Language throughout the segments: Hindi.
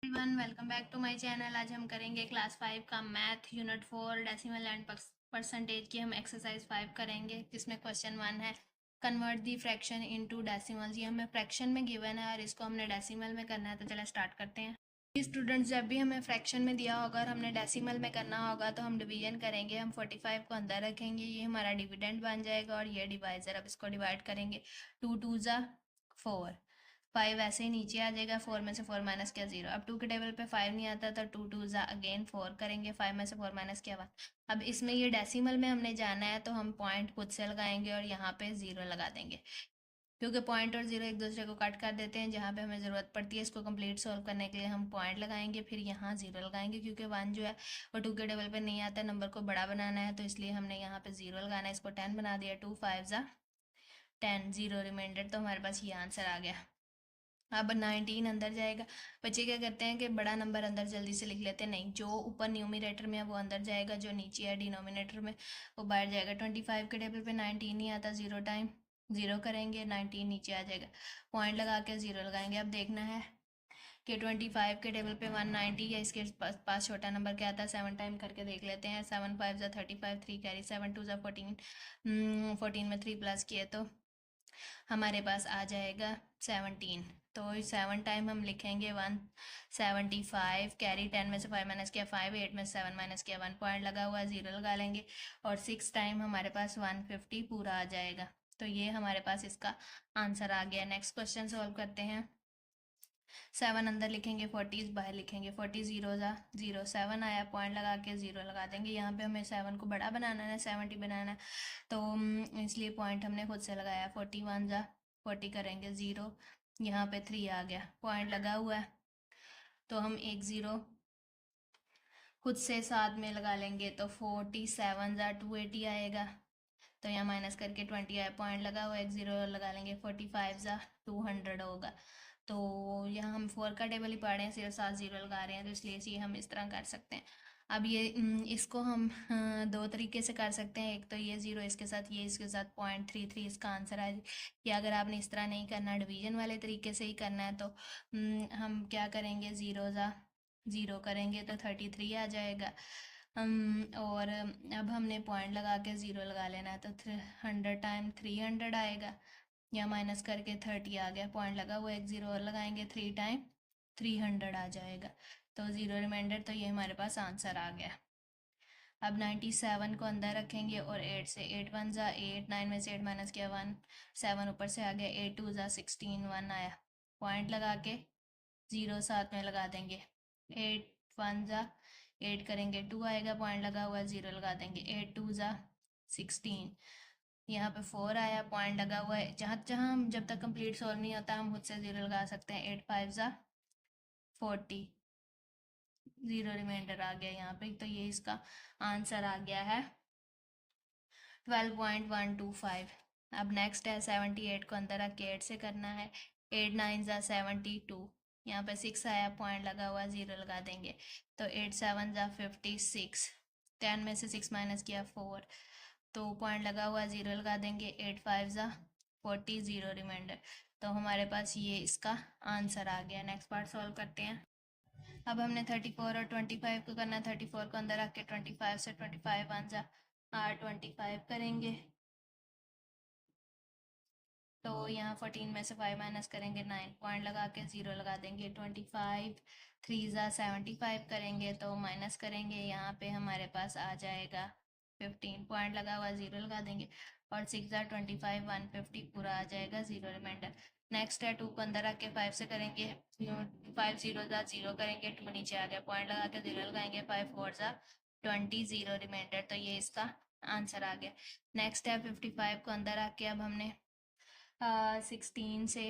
Everyone, welcome back to my channel. आज हम करेंगे क्लास 5 का math unit 4 decimal and percentage की हम एक्सरसाइज 5 करेंगे, जिसमें क्वेश्चन 1 है convert the fraction into decimals. ये हमें फ्रैक्शन में गिवन है और इसको हमने डेसिमल में करना है। तो चलो स्टार्ट करते हैं। स्टूडेंट्स, जब भी हमें फ्रैक्शन में दिया होगा और हमने डेसिमल में करना होगा तो हम डिवीजन करेंगे। हम 45 को अंदर रखेंगे, ये हमारा डिविडेंड बन जाएगा और ये डिवाइजर। अब इसको डिवाइड करेंगे, 2 2 ज़ा 4, 5 ऐसे ही नीचे आ जाएगा। 4 में से 4 माइनस किया 0। अब 2 के टेबल पे 5 नहीं आता तो 2 2 ज़ा अगेन 4 करेंगे। 5 में से 4 माइनस किया 1। अब इसमें ये डेसिमल में हमने जाना है तो हम पॉइंट खुद से लगाएंगे और यहाँ पे 0 लगा देंगे, क्योंकि पॉइंट और 0 एक दूसरे को कट कर देते हैं। जहाँ पे हमें ज़रूरत पड़ती है इसको कंप्लीट सॉल्व करने के लिए हम पॉइंट लगाएंगे, फिर यहाँ 0 लगाएंगे, क्योंकि 1 जो है वो 2 के टेबल पे नहीं आता, नंबर को बड़ा बनाना है, तो इसलिए हमने यहाँ पे 0 लगाना है। इसको 10 बना दिया। 2 5 ज़ा 10, 0 रिमाइंडर। तो हमारे पास ये आंसर आ गया। अब 19 अंदर जाएगा। बच्चे क्या करते हैं कि बड़ा नंबर अंदर जल्दी से लिख लेते हैं, नहीं, जो ऊपर न्यूमिनेटर में है वो अंदर जाएगा, जो नीचे है डिनोमिनेटर में वो बाहर जाएगा। 25 के टेबल पे 19 नहीं आता, 0 टाइम 0 करेंगे, 19 नीचे आ जाएगा। पॉइंट लगा के 0 लगाएंगे। अब देखना है कि 25 के टेबल पे 190 या इसके पास छोटा नंबर क्या आता है। 7 टाइम करके देख लेते हैं। 7 5 ज़ा 35, 3 कैरी, 7 2 ज़ा 14, 14 में 3 प्लस किए तो हमारे पास आ जाएगा 17। तो 7 टाइम हम लिखेंगे 175, कैरी 10 में से 5 माइनस किया 5, 8 में से 7 माइनस किया 1, पॉइंट लगा हुआ है 0 लगा लेंगे। और 6 टाइम हमारे पास 150 पूरा आ जाएगा। तो ये हमारे पास इसका आंसर आ गया। नेक्स्ट क्वेश्चन सॉल्व करते हैं। 7 अंदर लिखेंगे, 40 बाहर लिखेंगे। 40 0 ज़ा 0, 7 आया, पॉइंट लगा के 0 लगा देंगे। यहाँ पे हमें 7 को बड़ा बनाना है, 70 बनाना है, तो इसलिए पॉइंट हमने खुद से लगाया। 41 ज़ा 40 करेंगे 0, यहाँ पे 3 आ गया, पॉइंट लगा हुआ है, तो हम एक 0 खुद से साथ में लगा लेंगे। तो 47 ज़ा 280 आएगा, तो यहाँ माइनस करके 20 आया, पॉइंट लगा हुआ, एक 0 लगा लेंगे। 45 ज़ा 200 होगा। तो यहाँ हम 4 का टेबल ही पढ़ रहे हैं, सिर्फ 7 0 लगा रहे हैं, तो इसलिए ये हम इस तरह कर सकते हैं। अब ये इसको हम दो तरीके से कर सकते हैं। एक तो ये 0 इसके साथ, ये इसके साथ, 0.33 इसका आंसर है। या अगर आपने इस तरह नहीं करना, डिवीजन वाले तरीके से ही करना है, तो हम क्या करेंगे, 0 ज़ा 0 करेंगे तो 33 आ जाएगा। और अब हमने पॉइंट लगा के 0 लगा लेना है, तो 100 टाइम 300 आएगा, या माइनस करके 30 आ गया, पॉइंट लगा हुआ, एक 0 और लगाएंगे, 3 टाइम 300 आ जाएगा, तो 0 रिमाइंडर। तो ये हमारे पास आंसर आ गया। अब 97 को अंदर रखेंगे और 8 से, 8 1 ज़ा 8, 9 में से 8 माइनस किया 1, 7 ऊपर से आ गया, 8 2 ज़ा 16, 1 आया, पॉइंट लगा के 0 साथ में लगा देंगे। 8 1 ज़ा 8 करेंगे, 2 आएगा, पॉइंट लगा हुआ है, 0 लगा देंगे। 8 2 ज़ा 16, यहाँ पे 4 आया, पॉइंट लगा हुआ है। जहाँ जहाँ हम जब तक कंप्लीट सॉल्व नहीं होता हम खुद से 0 लगा सकते हैं। 8 5 ज़ा 40, 0 रिमाइंडर आ गया यहाँ पे, तो ये इसका आंसर आ गया है 12.125। अब नेक्स्ट है 78 को अंदर रख के 8 से करना है। 8 9 ज़ा 72, यहाँ पे 6 आया, पॉइंट लगा हुआ, 0 लगा देंगे। तो 8 7 ज़ा 56, 10 में से 6 माइनस किया 4, तो पॉइंट लगा हुआ, 0 लगा देंगे। 8 5 ज़ा 40, 0 रिमाइंडर। तो हमारे पास ये इसका आंसर आ गया। नेक्स्ट पार्ट सॉल्व करते हैं। अब हमने 34 और 25 को करना है। 34 को अंदर रख के 25 से 25 1 ज़ा 25 करेंगे, तो यहाँ 14 में से 5 माइनस करेंगे 9, पॉइंट लगा के 0 लगा देंगे। 25 3 ज़ा 75 करेंगे, तो माइनस करेंगे, यहाँ पे हमारे पास आ जाएगा 15, पॉइंट लगा हुआ 0 लगा देंगे। और 6 ज़ा 25, 150 पूरा आ जाएगा, 0 रिमाइंडर। नेक्स्ट है 2 को अंदर रख के 5 से करेंगे। 5 0 ज़ा 0 करेंगे, 2 नीचे आ गया, पॉइंट लगा के 0 लगाएंगे। 5 4 ज़ा 20, 0 रिमाइंडर। तो ये इसका आंसर आ गया। नेक्स्ट है 55 को अंदर रख के अब हमने 16 से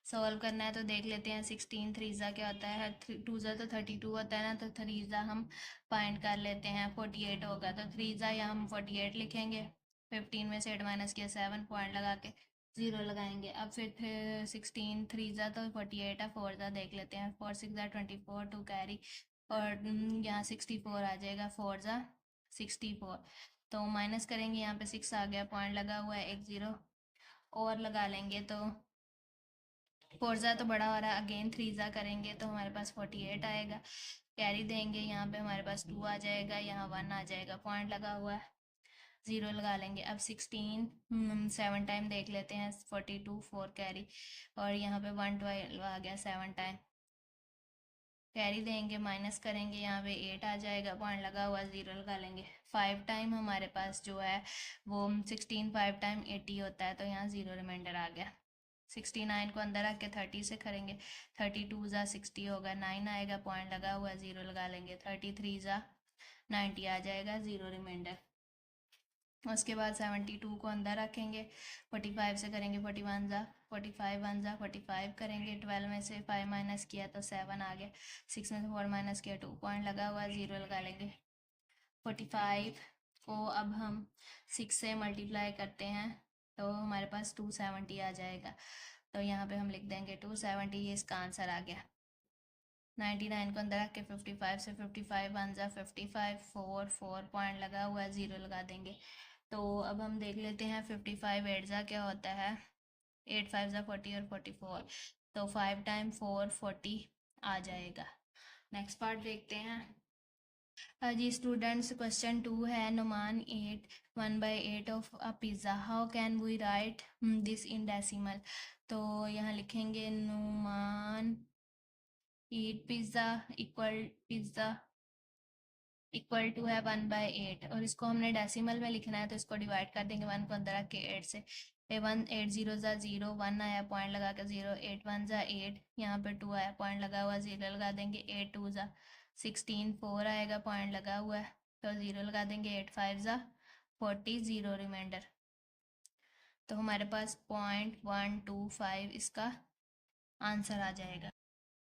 सॉल्व करना है, तो देख लेते हैं। 16 3 ज़ा क्या होता है, 2 ज़ा तो 32 होता है ना, तो 3 ज़ा हम फाइंड कर लेते हैं, 48 होगा, तो 3 ज़ा या हम 48 लिखेंगे। 15 में से 8 माइनस किया 7, पॉइंट लगा के 0 लगाएंगे। अब फिर 16 3 ज़ा तो 48 है, 4 ज़ा देख लेते हैं। 4 6 ज़ा 24, 2 कैरी, और यहाँ 64 आ जाएगा। 4 ज़ा 64, तो माइनस करेंगे, यहाँ पे 6 आ गया, पॉइंट लगा हुआ है, एक 0 और लगा लेंगे, तो फोर ज़ा तो बड़ा हो रहा है, अगेन थ्री ज़ा करेंगे तो हमारे पास 48 आएगा। कैरी देंगे, यहाँ पे हमारे पास 2 आ जाएगा, यहाँ 1 आ जाएगा, पॉइंट लगा हुआ है, 0 लगा लेंगे। अब 16 7 टाइम देख लेते हैं, 42 4 कैरी, और यहाँ पे 112 आ गया 7 टाइम। कैरी देंगे, माइनस करेंगे, यहाँ पे 8 आ जाएगा, पॉइंट लगा हुआ, 0 लगा लेंगे। 5 टाइम हमारे पास जो है वो 16 5 टाइम 80 होता है, तो यहाँ 0 रिमाइंडर आ गया। 69 को अंदर रख के 30 से करेंगे, 32 ज़ा 60 होगा, 9 आएगा, पॉइंट लगा हुआ, 0 लगा लेंगे। 33 ज़ा 90 आ जाएगा, 0 रिमाइंडर। उसके बाद 72 को अंदर रखेंगे, 45 से करेंगे, 41 ज़ा 45 1 ज़ा 45 करेंगे, 12 में से 5 माइनस किया तो 7 आ गया, 6 में से 4 माइनस किया 2, पॉइंट लगा हुआ, 0 लगा लेंगे। 45 को अब हम 6 से मल्टीप्लाई करते हैं तो हमारे पास 270 आ जाएगा, तो यहाँ पे हम लिख देंगे 270, ये इसका आंसर आ गया। 99 को अंदर रख के 55 से 55 1 ज़ा 55 4 4 पॉइंट लगा हुआ है, 0 लगा देंगे। तो अब हम देख लेते हैं 55 8 ज़ा क्या होता है, 8 5 ज़ा 40 और 44, तो 5 टाइम 4 40 आ जाएगा। नेक्स्ट पार्ट देखते हैं। जी स्टूडेंट्स, क्वेश्चन 2 है, Numan ate 1/8 of a pizza, how can we write this in decimal. तो यहाँ लिखेंगे Numan eat pizza equal to है 1/8, और इसको हमने डेसिमल में लिखना है तो इसको डिवाइड कर देंगे 1 को अंदर रख के 8 से। 1 8 0 ज़ा 0, 1 आया, पॉइंट लगा के 0, 8 1 ज़ा 8, यहाँ पे 2 आया, पॉइंट लगा हुआ, 0 लगा देंगे। 8 2 ज़ा 16, 4 आएगा, पॉइंट लगा हुआ है, तो 0 लगा देंगे। 8 5 ज़ा 40, 0 रिमाइंडर, तो हमारे पास 0.125 इसका आंसर आ जाएगा।